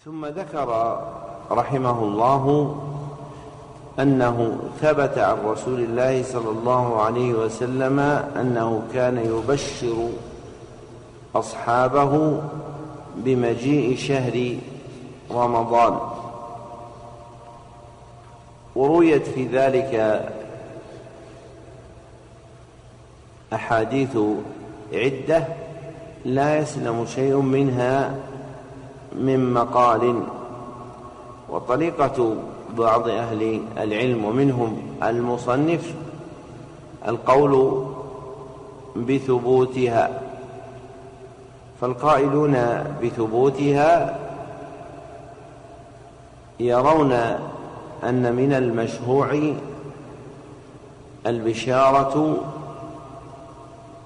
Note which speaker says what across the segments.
Speaker 1: ثم ذكر رحمه الله أنه ثبت عن رسول الله صلى الله عليه وسلم أنه كان يبشر أصحابه بمجيء شهر رمضان، ورويت في ذلك أحاديث عدة لا يسلم شيء منها من مقال. وطريقة بعض أهل العلم ومنهم المصنف القول بثبوتها، فالقائلون بثبوتها يرون أن من المشروع البشارة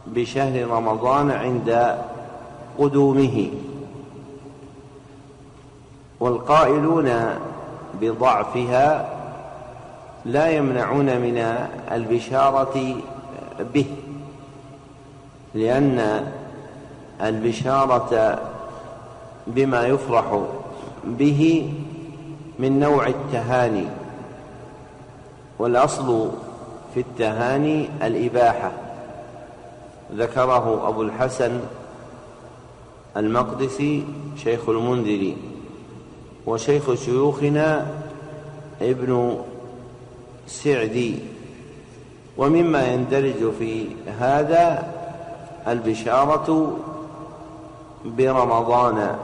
Speaker 1: بشهر رمضان عند قدومه، والقائلون بضعفها لا يمنعون من البشارة به، لأن البشارة بما يفرح به من نوع التهاني، والأصل في التهاني الإباحة، ذكره أبو الحسن المقدسي شيخ المنذري وشيخ شيوخنا ابن سعدي. ومما يندرج في هذا البشارة برمضان،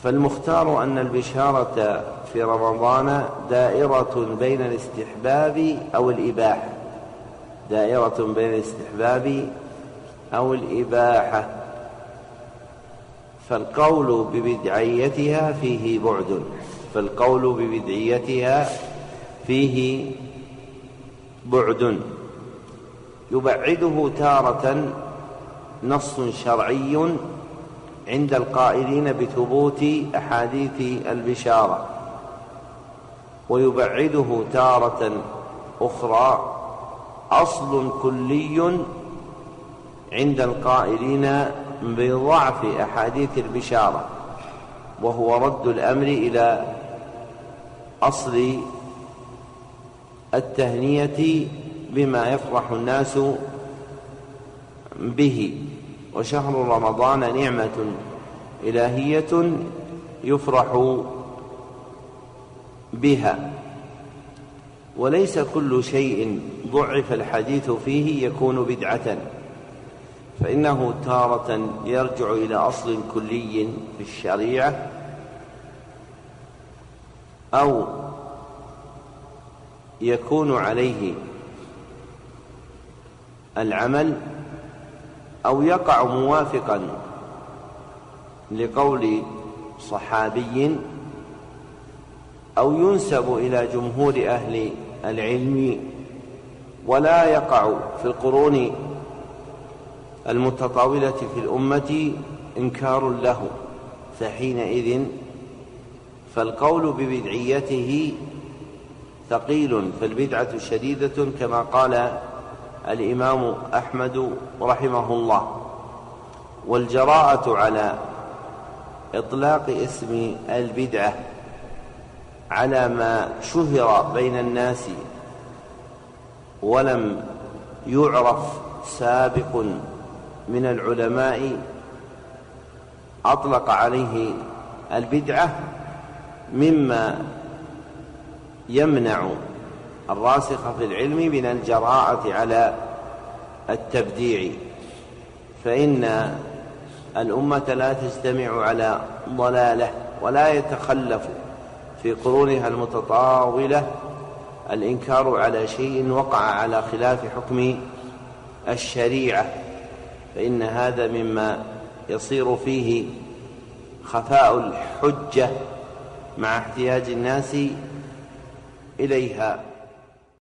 Speaker 1: فالمختار أن البشارة في رمضان دائرة بين الاستحباب أو الإباحة، دائرة بين الاستحباب أو الإباحة، فالقول ببدعيتها فيه بعد، فالقول ببدعيتها فيه بعد يبعده تارة نص شرعي عند القائلين بثبوت أحاديث البشارة، ويبعده تارة أخرى أصل كلي عند القائلين بضعف أحاديث البشارة، وهو رد الأمر إلى أصل التهنية بما يفرح الناس به. وشهر رمضان نعمة إلهية يفرح بها، وليس كل شيء ضعف الحديث فيه يكون بدعة، فإنه تارة يرجع إلى أصل كلي في الشريعة، أو يكون عليه العمل، أو يقع موافقا لقول صحابي، أو ينسب إلى جمهور أهل العلم، ولا يقع في القرون المتطاولة في الأمة إنكار له، فحينئذ فالقول ببدعيته ثقيل، فالبدعة شديدة كما قال الإمام أحمد رحمه الله. والجراءة على إطلاق اسم البدعة على ما شهر بين الناس ولم يعرف سابق من العلماء أطلق عليه البدعة، مما يمنع الراسخ في العلم من الجراءة على التبديع، فإن الأمة لا تجتمع على ضلالة، ولا يتخلف في قرونها المتطاولة الإنكار على شيء وقع على خلاف حكم الشريعة، فإن هذا مما يصير فيه خفاء الحجة مع احتياج الناس إليها.